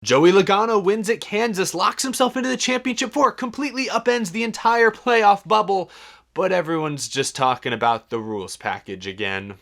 Joey Logano wins at Kansas, locks himself into the championship four, completely upends the entire playoff bubble, but everyone's just talking about the rules package again.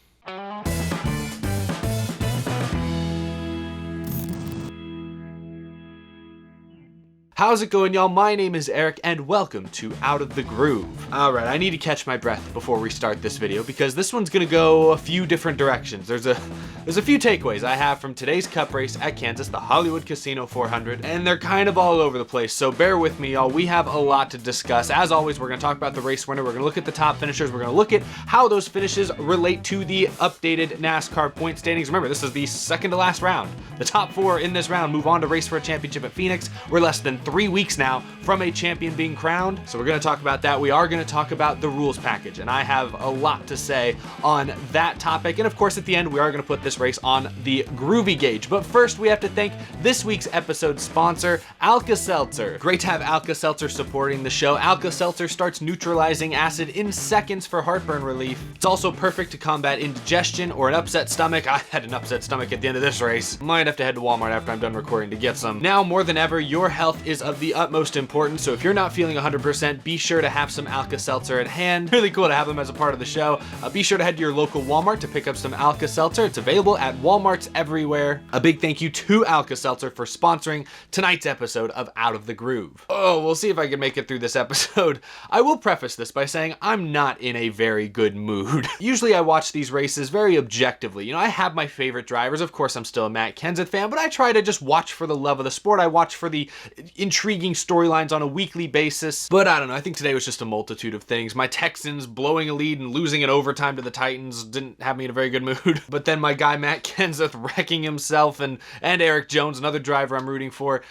How's it going, y'all? My name is Eric and welcome to Out of the Groove. Alright, I need to catch my breath before we start this video because this one's gonna go a few different directions. There's a few takeaways I have from today's cup race at Kansas, the Hollywood Casino 400, and they're kind of all over the place, so bear with me, y'all. We have a lot to discuss. As always, we're gonna talk about the race winner, we're gonna look at the top finishers, we're gonna look at how those finishes relate to the updated NASCAR point standings. Remember, this is the second to last round. The top four in this round move on to race for a championship at Phoenix. We're less than 3 weeks now from a champion being crowned, so we're going to talk about that. We are going to talk about the rules package, and I have a lot to say on that topic. And of course, at the end, we are going to put this race on the Groovy gauge. But first, we have to thank this week's episode sponsor, Alka Seltzer. Great to have Alka Seltzer supporting the show. Alka Seltzer starts neutralizing acid in seconds for heartburn relief. It's also perfect to combat indigestion or an upset stomach. I had an upset stomach at the end of this race. Might have to head to Walmart after I'm done recording to get some. Now more than ever, your health is of the utmost importance, so if you're not feeling 100%, be sure to have some Alka Seltzer at hand. Really cool to have them as a part of the show. Be sure to head to your local Walmart to pick up some Alka Seltzer. It's available at Walmarts everywhere. A big thank you to Alka Seltzer for sponsoring tonight's episode of Out of the Groove. Oh, we'll see if I can make it through this episode. I will preface this by saying I'm not in a very good mood. Usually I watch these races very objectively. You know, I have my favorite drivers. Of course, I'm still a Matt Kenseth fan, but I try to just watch for the love of the sport. I watch for the intriguing storylines on a weekly basis, but I don't know, I think today was just a multitude of things. My Texans blowing a lead and losing in overtime to the Titans didn't have me in a very good mood, but then my guy Matt Kenseth wrecking himself and Eric Jones, another driver I'm rooting for,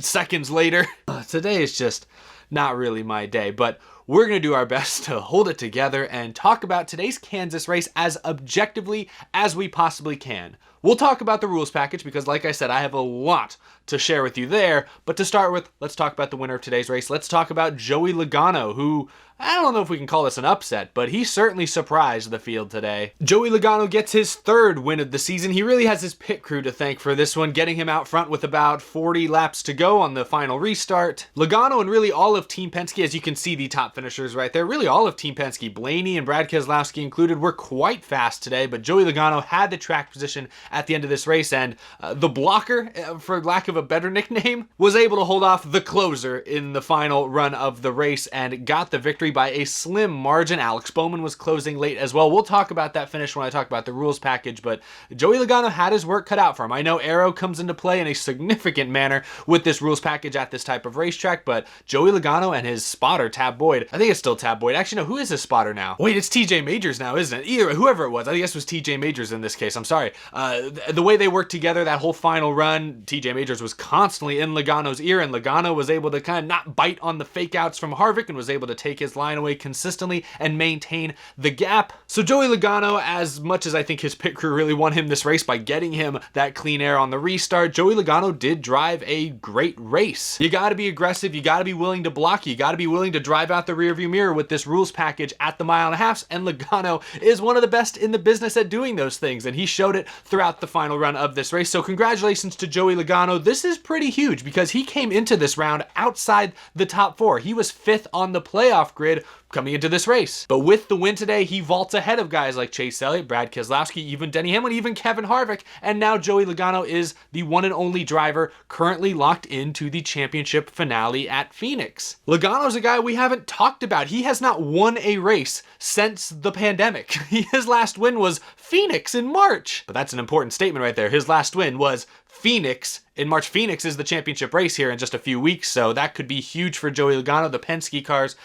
seconds later. Today is just not really my day, but we're going to do our best to hold it together and talk about today's Kansas race as objectively as we possibly can. We'll talk about the rules package because, like I said, I have a lot to share with you there. But to start with, let's talk about the winner of today's race. Let's talk about Joey Logano, who, I don't know if we can call this an upset, but he certainly surprised the field today. Joey Logano gets his third win of the season. He really has his pit crew to thank for this one, getting him out front with about 40 laps to go on the final restart. Logano and really all of Team Penske, as you can see the top finishers right there, really all of Team Penske, Blaney and Brad Keselowski included, were quite fast today, but Joey Logano had the track position at the end of this race, and the blocker, for lack of a better nickname, was able to hold off the closer in the final run of the race and got the victory by a slim margin. Alex Bowman was closing late as well. We'll talk about that finish when I talk about the rules package, but Joey Logano had his work cut out for him. I know aero comes into play in a significant manner with this rules package at this type of racetrack, but Joey Logano and his spotter, Tab Boyd, I think it's still Tab Boyd. Actually, no, who is his spotter now? Wait, it's TJ Majors now, isn't it? Either, whoever it was. I guess it was TJ Majors in this case. I'm sorry. The way they worked together that whole final run, TJ Majors was constantly in Logano's ear, and Logano was able to kind of not bite on the fake outs from Harvick and was able to take his line away consistently and maintain the gap. So Joey Logano, as much as I think his pit crew really won him this race by getting him that clean air on the restart, Joey Logano did drive a great race. You got to be aggressive, you got to be willing to block, you got to be willing to drive out the rearview mirror with this rules package at the mile and a half, and Logano is one of the best in the business at doing those things, and he showed it throughout the final run of this race. So congratulations to Joey Logano. This is pretty huge because he came into this round outside the top four. He was fifth on the playoff grid coming into this race. But with the win today, he vaults ahead of guys like Chase Elliott, Brad Keselowski, even Denny Hamlin, even Kevin Harvick, and now Joey Logano is the one and only driver currently locked into the championship finale at Phoenix. Logano's a guy we haven't talked about. He has not won a race since the pandemic. His last win was Phoenix in March. But that's an important statement right there. His last win was Phoenix in March. Phoenix is the championship race here in just a few weeks, so that could be huge for Joey Logano. The Penske cars,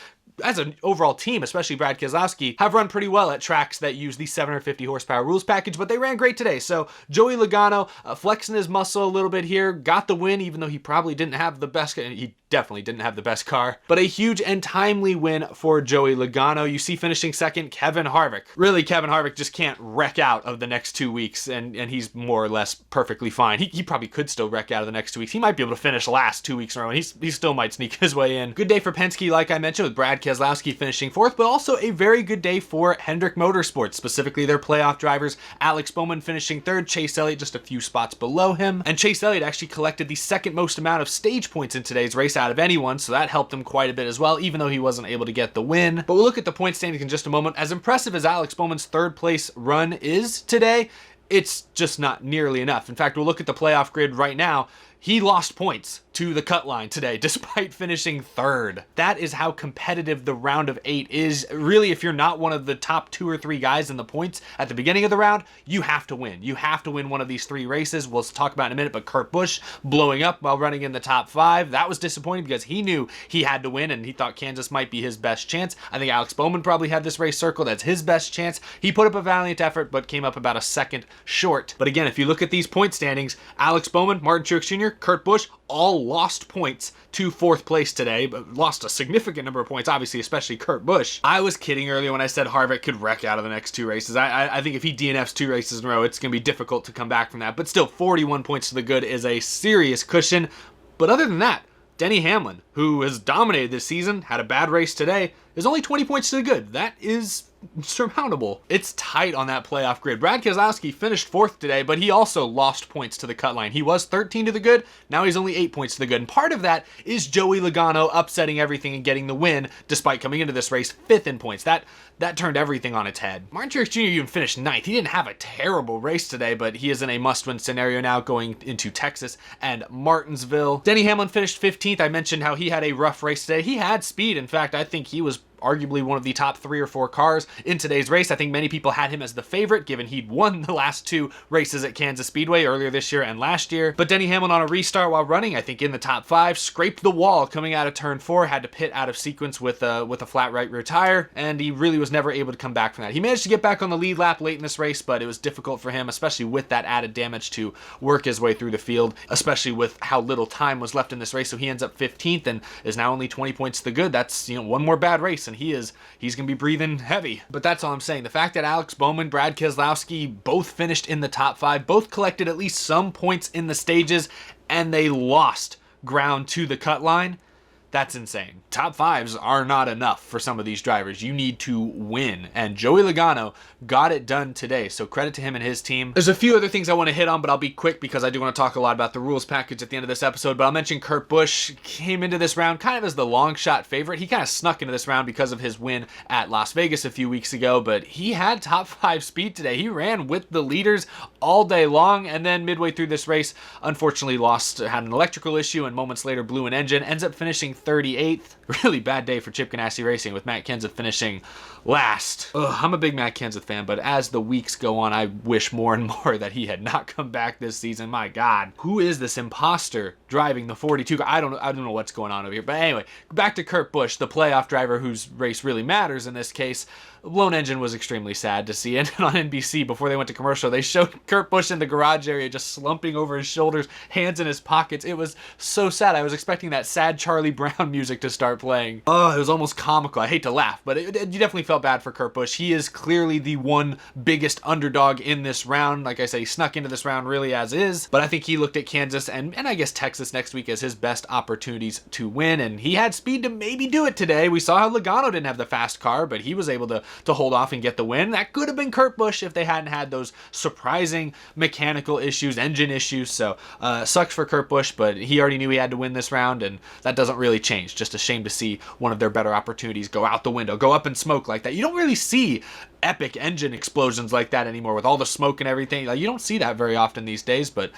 as an overall team, especially Brad Keselowski, have run pretty well at tracks that use the 750 horsepower rules package, but they ran great today. So Joey Logano flexing his muscle a little bit here, got the win, even though he probably didn't have the best. He definitely didn't have the best car. But a huge and timely win for Joey Logano. You see finishing second, Kevin Harvick. Really, Kevin Harvick just can't wreck out of the next 2 weeks, and he's more or less perfectly fine. He probably could still wreck out of the next 2 weeks. He might be able to finish last 2 weeks in a row, and he still might sneak his way in. Good day for Penske, like I mentioned, with Brad Keselowski finishing fourth, but also a very good day for Hendrick Motorsports, specifically their playoff drivers. Alex Bowman finishing third, Chase Elliott just a few spots below him, and Chase Elliott actually collected the second most amount of stage points in today's race out of anyone, so that helped him quite a bit as well, even though he wasn't able to get the win. But we'll look at the point standings in just a moment. As impressive as Alex Bowman's third place run is today, it's just not nearly enough. In fact, we'll look at the playoff grid right now. He lost points to the cut line today, despite finishing third. That is how competitive the round of 8 is. Really, if you're not one of the top 2 or 3 guys in the points at the beginning of the round, you have to win. You have to win one of these 3 races. We'll talk about in a minute, but Kurt Busch blowing up while running in the top 5. That was disappointing because he knew he had to win and he thought Kansas might be his best chance. I think Alex Bowman probably had this race circled as his best chance. He put up a valiant effort, but came up about a second short. But again, if you look at these point standings, Alex Bowman, Martin Truex Jr., Kurt Busch, all lost points to fourth place today, but lost a significant number of points, obviously, especially Kurt Busch. I was kidding earlier when I said Harvick could wreck out of the next 2 races. I think if he DNFs 2 races in a row, it's going to be difficult to come back from that. But still, 41 points to the good is a serious cushion. But other than that, Denny Hamlin, who has dominated this season, had a bad race today, is only 20 points to the good. That is surmountable. It's tight on that playoff grid. Brad Keselowski finished fourth today, but he also lost points to the cut line. He was 13 to the good. Now he's only 8 points to the good. And part of that is Joey Logano upsetting everything and getting the win, despite coming into this race 5th in points. That turned everything on its head. Martin Truex Jr. even finished 9th. He didn't have a terrible race today, but he is in a must-win scenario now going into Texas and Martinsville. Denny Hamlin finished 15th. I mentioned how he had a rough race today. He had speed. In fact, I think he was arguably one of the top 3 or 4 cars in today's race. I think many people had him as the favorite, given he'd won the last 2 races at Kansas Speedway earlier this year and last year. But Denny Hamlin on a restart while running, I think in the top 5, scraped the wall coming out of turn 4, had to pit out of sequence with a flat right rear tire, and he really was never able to come back from that. He managed to get back on the lead lap late in this race, but it was difficult for him, especially with that added damage, to work his way through the field, especially with how little time was left in this race. So he ends up 15th and is now only 20 points to the good. That's, one more bad race, and he's going to be breathing heavy. But that's all I'm saying. The fact that Alex Bowman, Brad Keselowski both finished in the top 5, both collected at least some points in the stages, and they lost ground to the cut line, that's insane. Top 5s are not enough for some of these drivers. You need to win, and Joey Logano got it done today, so credit to him and his team. There's a few other things I want to hit on, but I'll be quick because I do want to talk a lot about the rules package at the end of this episode. But I'll mention Kurt Busch came into this round kind of as the long shot favorite. He kind of snuck into this round because of his win at Las Vegas a few weeks ago, but he had top 5 speed today. He ran with the leaders all day long, and then midway through this race, unfortunately had an electrical issue, and moments later blew an engine, ends up finishing 38th. Really bad day for Chip Ganassi Racing, with Matt Kenseth finishing last. I'm a big Matt Kenseth fan, but as the weeks go on, I wish more and more that he had not come back this season. My God, who is this imposter driving the 42? I don't know what's going on over here. But anyway, back to Kurt Busch, the playoff driver whose race really matters in this case. Blown engine was extremely sad to see. And on NBC, before they went to commercial, they showed Kurt Busch in the garage area just slumping over his shoulders, hands in his pockets. It was so sad. I was expecting that sad Charlie Brown music to start playing. Oh, it was almost comical. I hate to laugh, but you definitely felt bad for Kurt Busch. He is clearly the one biggest underdog in this round. Like I say, he snuck into this round really as is, but I think he looked at Kansas and I guess Texas next week as his best opportunities to win, and he had speed to maybe do it today. We saw how Logano didn't have the fast car, but he was able to hold off and get the win. That could have been Kurt Busch if they hadn't had those surprising mechanical issues, engine issues. So sucks for Kurt Busch, but he already knew he had to win this round, and that doesn't really change. Just a shame to see one of their better opportunities go out the window, go up in smoke like that. You don't really see epic engine explosions like that anymore with all the smoke and everything. Like, you don't see that very often these days, but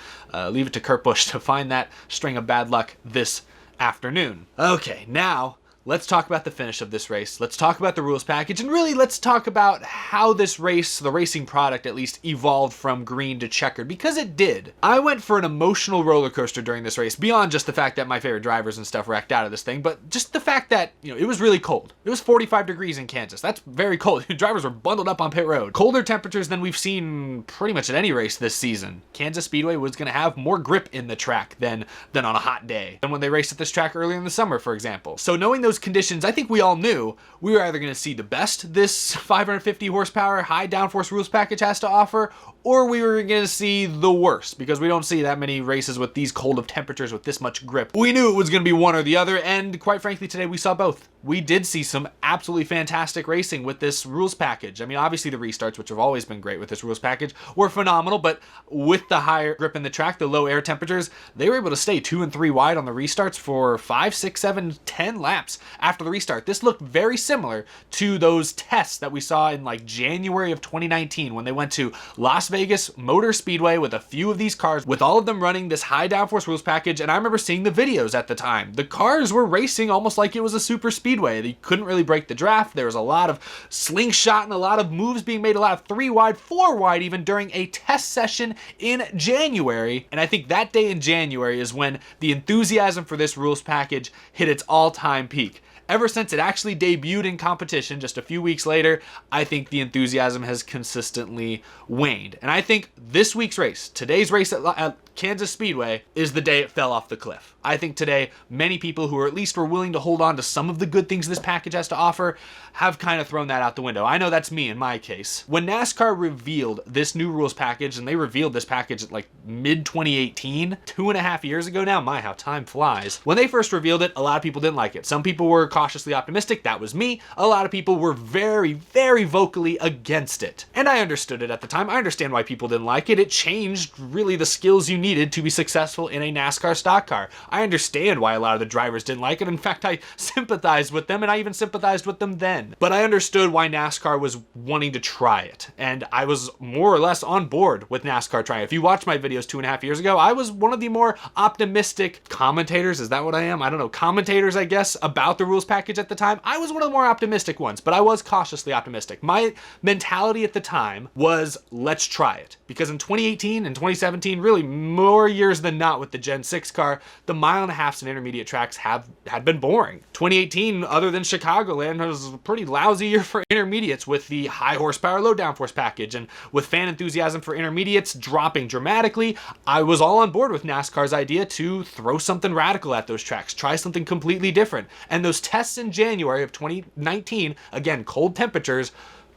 leave it to Kurt Busch to find that string of bad luck this afternoon. Okay, now let's talk about the finish of this race. Let's talk about the rules package, and really let's talk about how this race, the racing product at least, evolved from green to checkered, because it did. I went for an emotional roller coaster during this race, beyond just the fact that my favorite drivers and stuff wrecked out of this thing, but just the fact that, you know, it was really cold. It was 45 degrees in Kansas. That's very cold. Drivers were bundled up on pit road. Colder temperatures than we've seen pretty much at any race this season. Kansas Speedway was going to have more grip in the track than on a hot day, than when they raced at this track earlier in the summer, for example. So knowing those conditions, I think we all knew we were either going to see the best this 550 horsepower high downforce rules package has to offer, or we were going to see the worst, because we don't see that many races with these cold of temperatures with this much grip. We knew it was going to be one or the other, and quite frankly today we saw both. We did see some absolutely fantastic racing with this rules package. I mean, obviously the restarts, which have always been great with this rules package, were phenomenal, but with the higher grip in the track, the low air temperatures, they were able to stay 2 and 3 wide on the restarts for 5, 6, 7, 10 laps after the restart. This looked very similar to those tests that we saw in like January of 2019 when they went to Las Vegas Motor Speedway with a few of these cars, with all of them running this high downforce rules package. And I remember seeing the videos at the time. The cars were racing almost like it was a super speedway. They couldn't really break the draft. There was a lot of slingshot and a lot of moves being made, a lot of 3 wide, 4 wide even during a test session in January. And I think that day in January is when the enthusiasm for this rules package hit its all-time peak. Ever since it actually debuted in competition just a few weeks later, I think the enthusiasm has consistently waned. And I think this week's race, today's race at Kansas Speedway, is the day it fell off the cliff. I think today, many people who are at least were willing to hold on to some of the good things this package has to offer have kind of thrown that out the window. I know that's me in my case. When NASCAR revealed this new rules package, and they revealed this package at like mid-2018, 2.5 years ago now, my, how time flies. When they first revealed it, a lot of people didn't like it. Some people were cautiously optimistic. That was me. A lot of people were very, very vocally against it. And I understood it at the time. I understand why people didn't like it. It changed really the skills you needed to be successful in a NASCAR stock car. I understand why a lot of the drivers didn't like it. In fact, I sympathized with them, and I even sympathized with them then. But I understood why NASCAR was wanting to try it. And I was more or less on board with NASCAR trying it. If you watched my videos 2.5 years ago, I was one of the more optimistic commentators. Is that what I am? I don't know. Commentators, I guess, about the rules package at the time. I was one of the more optimistic ones, but I was cautiously optimistic. My mentality at the time was, let's try it. Because in 2018 and 2017, really more years than not with the Gen 6 car, the 1.5 miles and intermediate tracks had been boring. 2018, other than Chicagoland, was a pretty lousy year for intermediates with the high horsepower, low downforce package, and with fan enthusiasm for intermediates dropping dramatically, I was all on board with NASCAR's idea to throw something radical at those tracks, try something completely different. And those tests in January of 2019, again, cold temperatures,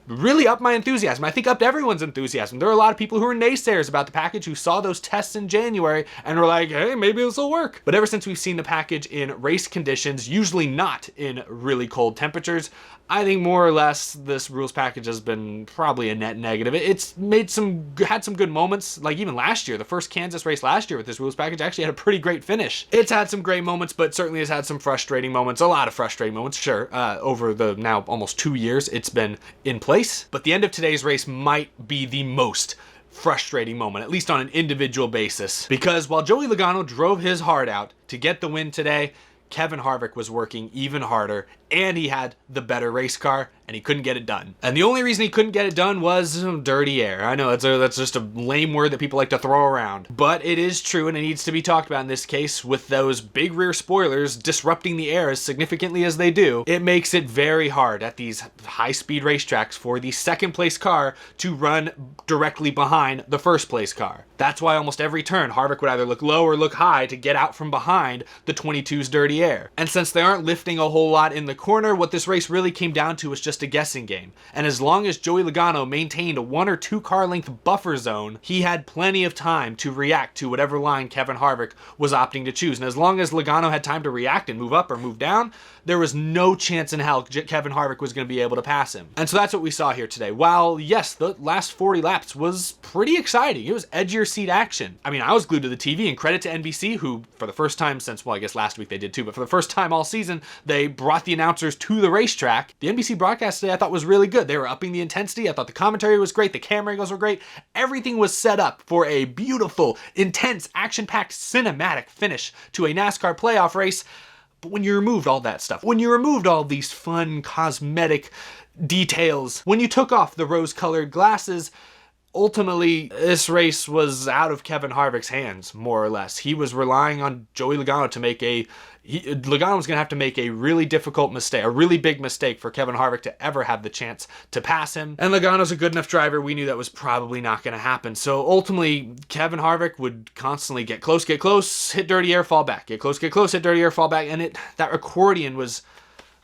really upped my enthusiasm. I think upped everyone's enthusiasm. There are a lot of people who are naysayers about the package who saw those tests in January and were like, hey, maybe this will work. But ever since we've seen the package in race conditions, usually not in really cold temperatures, I think more or less this rules package has been probably a net negative. It's had some good moments, like even last year, the first Kansas race last year with this rules package actually had a pretty great finish. It's had some great moments, but certainly has had some frustrating moments, a lot of frustrating moments, sure, over the now almost 2 years it's been in place. But the end of today's race might be the most frustrating moment, at least on an individual basis, because while Joey Logano drove his heart out to get the win today, Kevin Harvick was working even harder, and he had the better race car, and he couldn't get it done. And the only reason he couldn't get it done was dirty air. I know that's just a lame word that people like to throw around, but it is true, and it needs to be talked about in this case. With those big rear spoilers disrupting the air as significantly as they do, it makes it very hard at these high-speed racetracks for the second place car to run directly behind the first place car. That's why almost every turn, Harvick would either look low or look high to get out from behind the 22's dirty air. And since they aren't lifting a whole lot in the corner, what this race really came down to was just a guessing game. And as long as Joey Logano maintained a 1 or 2 car length buffer zone, he had plenty of time to react to whatever line Kevin Harvick was opting to choose. And as long as Logano had time to react and move up or move down, there was no chance in hell Kevin Harvick was going to be able to pass him. And so that's what we saw here today. While, yes, the last 40 laps was pretty exciting. It was edge of your seat action. I mean, I was glued to the TV, and credit to NBC, who for the first time since, well, I guess last week they did too, but for the first time all season, they brought the announcers to the racetrack. The NBC broadcast today I thought was really good. They were upping the intensity. I thought the commentary was great. The camera angles were great. Everything was set up for a beautiful, intense, action-packed, cinematic finish to a NASCAR playoff race. But when you removed all that stuff, when you removed all these fun cosmetic details, when you took off the rose-colored glasses, ultimately, this race was out of Kevin Harvick's hands, more or less. He was relying on Joey Logano to make Logano was going to have to make a really difficult mistake, a really big mistake for Kevin Harvick to ever have the chance to pass him. And Logano's a good enough driver. We knew that was probably not going to happen. So ultimately, Kevin Harvick would constantly get close, hit dirty air, fall back. Get close, hit dirty air, fall back. And that accordion was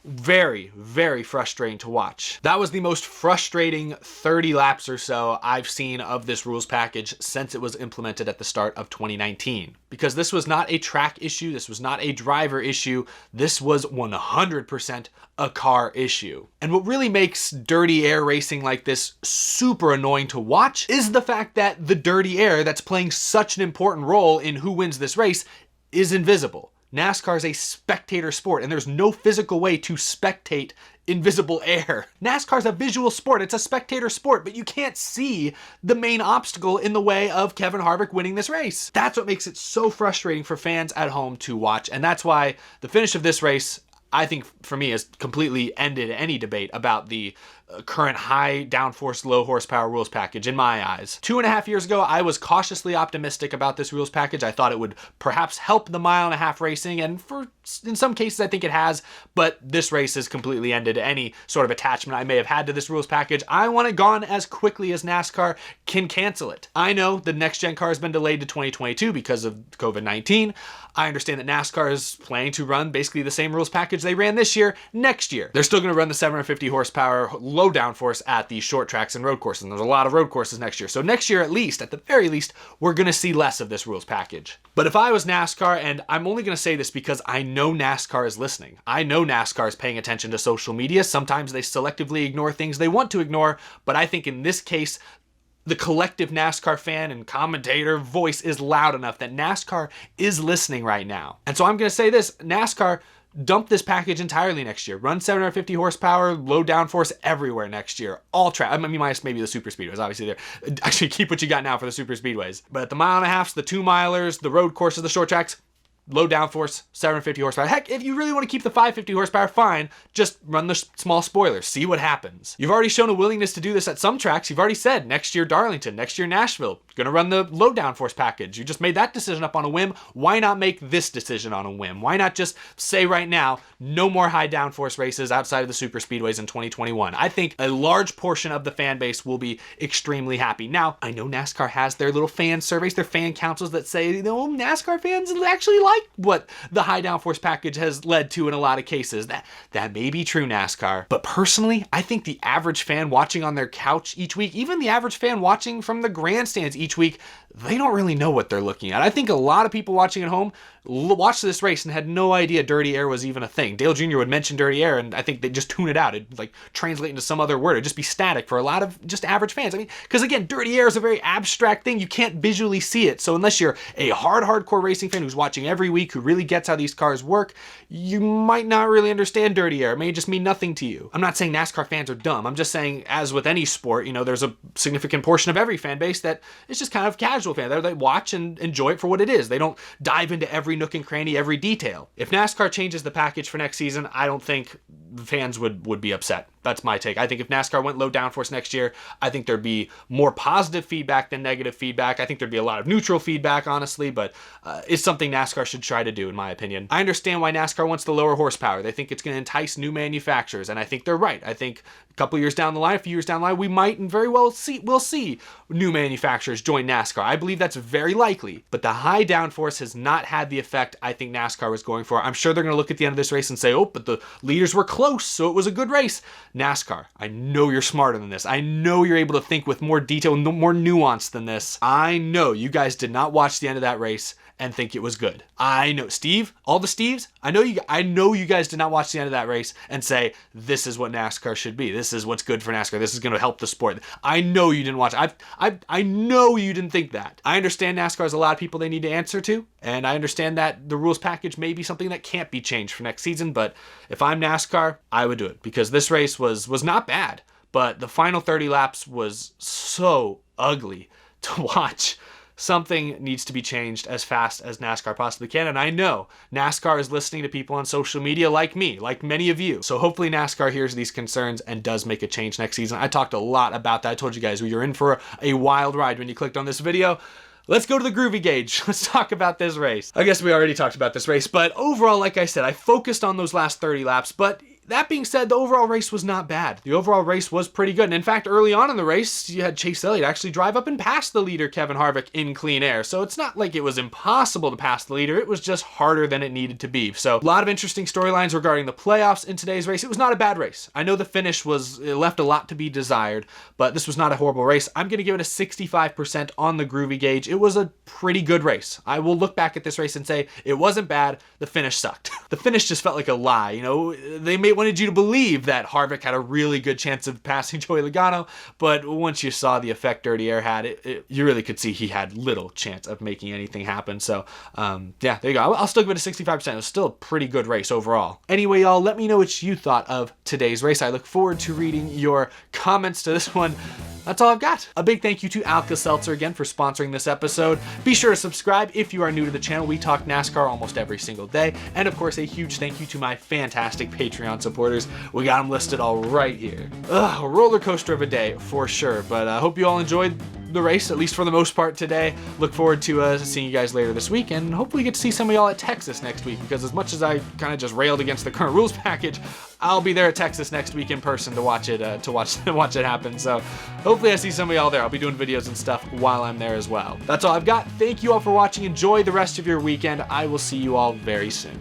very, very frustrating to watch. That was the most frustrating 30 laps or so I've seen of this rules package since it was implemented at the start of 2019. Because this was not a track issue, this was not a driver issue, this was 100% a car issue. And what really makes dirty air racing like this super annoying to watch is the fact that the dirty air that's playing such an important role in who wins this race is invisible. NASCAR is a spectator sport, and there's no physical way to spectate invisible air. NASCAR is a visual sport. It's a spectator sport, but you can't see the main obstacle in the way of Kevin Harvick winning this race. That's what makes it so frustrating for fans at home to watch, and that's why the finish of this race, I think, for me, has completely ended any debate about the current high downforce, low horsepower rules package in my eyes. 2.5 years ago, I was cautiously optimistic about this rules package. I thought it would perhaps help the mile-and-a-half racing, and in some cases I think it has, but this race has completely ended any sort of attachment I may have had to this rules package. I want it gone as quickly as NASCAR can cancel it. I know the next-gen car has been delayed to 2022 because of COVID-19. I understand that NASCAR is planning to run basically the same rules package they ran this year, next year. They're still going to run the 750 horsepower low downforce at the short tracks and road courses, and there's a lot of road courses next year. So next year, at least, at the very least, we're going to see less of this rules package. But if I was NASCAR, and I'm only going to say this because I know NASCAR is listening. I know NASCAR is paying attention to social media. Sometimes they selectively ignore things they want to ignore, but I think in this case, the collective NASCAR fan and commentator voice is loud enough that NASCAR is listening right now. And so I'm going to say this, NASCAR, dump this package entirely next year. Run 750 horsepower, low downforce everywhere next year. All track. I mean, minus maybe the super speedways, obviously there. Actually, keep what you got now for the super speedways. But at the mile-and-a-halfs, the 2-milers, the road courses, the short tracks, low downforce, 750 horsepower. Heck, if you really want to keep the 550 horsepower, fine. Just run the small spoilers. See what happens. You've already shown a willingness to do this at some tracks. You've already said next year Darlington, next year Nashville, going to run the low downforce package. You just made that decision up on a whim. Why not make this decision on a whim? Why not just say right now, no more high downforce races outside of the super speedways in 2021? I think a large portion of the fan base will be extremely happy. Now, I know NASCAR has their little fan surveys, their fan councils that say, you know, NASCAR fans actually like what the high downforce package has led to in a lot of cases. That may be true, NASCAR. But personally, I think the average fan watching on their couch each week, even the average fan watching from the grandstands each week, they don't really know what they're looking at. I think a lot of people watching at home watched this race and had no idea dirty air was even a thing. Dale Jr. would mention dirty air and I think they'd just tune it out. It'd like translate into some other word. It'd just be static for a lot of just average fans. I mean, because again, dirty air is a very abstract thing. You can't visually see it. So unless you're a hardcore racing fan who's watching every week, who really gets how these cars work, you might not really understand dirty air. It may just mean nothing to you. I'm not saying NASCAR fans are dumb. I'm just saying, as with any sport, you know, there's a significant portion of every fan base that is just kind of casual fan. They watch and enjoy it for what it is. They don't dive into every nook and cranny, every detail. If NASCAR changes the package for next season, I don't think the fans would be upset. That's my take. I think if NASCAR went low downforce next year, I think there'd be more positive feedback than negative feedback. I think there'd be a lot of neutral feedback, honestly, but it's something NASCAR should try to do, in my opinion. I understand why NASCAR wants the lower horsepower. They think it's going to entice new manufacturers, and I think they're right. I think a couple years down the line, a few years down the line, we might and very well we'll see new manufacturers join NASCAR. I believe that's very likely, but the high downforce has not had the effect I think NASCAR was going for. I'm sure they're going to look at the end of this race and say, oh, but the leaders were close, so it was a good race. NASCAR, I know you're smarter than this. I know you're able to think with more detail, more nuance than this. I know you guys did not watch the end of that race and think it was good. I know, Steve, all the Steves, I know you guys did not watch the end of that race and say, this is what NASCAR should be. This is what's good for NASCAR. This is going to help the sport. I know you didn't watch. I know you didn't think that. I understand NASCAR has a lot of people they need to answer to, and I understand that the rules package may be something that can't be changed for next season, but if I'm NASCAR, I would do it, because this race was not bad, but the final 30 laps was so ugly to watch. something needs to be changed as fast as NASCAR possibly can. And I know NASCAR is listening to people on social media like me, like many of you. So hopefully NASCAR hears these concerns and does make a change next season. I talked a lot about that. I told you guys we were in for a wild ride when you clicked on this video. Let's go to the Groovy gauge. Let's talk about this race. I guess we already talked about this race, but overall, like I said, I focused on those last 30 laps, but that being said, the overall race was not bad. The overall race was pretty good. And in fact, early on in the race, you had Chase Elliott actually drive up and pass the leader, Kevin Harvick, in clean air. So it's not like it was impossible to pass the leader. It was just harder than it needed to be. So a lot of interesting storylines regarding the playoffs in today's race. It was not a bad race. I know the finish it left a lot to be desired, but this was not a horrible race. I'm going to give it a 65% on the Groovy gauge. It was a pretty good race. I will look back at this race and say it wasn't bad. The finish sucked. The finish just felt like a lie. You know, they wanted you to believe that Harvick had a really good chance of passing Joey Logano, but once you saw the effect Dirty Air had, you really could see he had little chance of making anything happen. So yeah, there you go. I'll still give it a 65%. It was still a pretty good race overall. Anyway, y'all, let me know what you thought of today's race. I look forward to reading your comments to this one. That's all I've got. A big thank you to Alka Seltzer again for sponsoring this episode. Be sure to subscribe if you are new to the channel. We talk NASCAR almost every single day. And of course, a huge thank you to my fantastic Patreon supporters. We got them listed all right here. Ugh, a roller coaster of a day for sure. But I hope you all enjoyed the race, at least for the most part today. Look forward to seeing you guys later this week, and hopefully get to see some of y'all at Texas next week, because as much as I kind of just railed against the current rules package, I'll be there at Texas next week in person to watch it watch it happen. So hopefully I see some of y'all there. I'll be doing videos and stuff while I'm there as well. That's all I've got. Thank you all for watching. Enjoy the rest of your weekend. I will see you all very soon.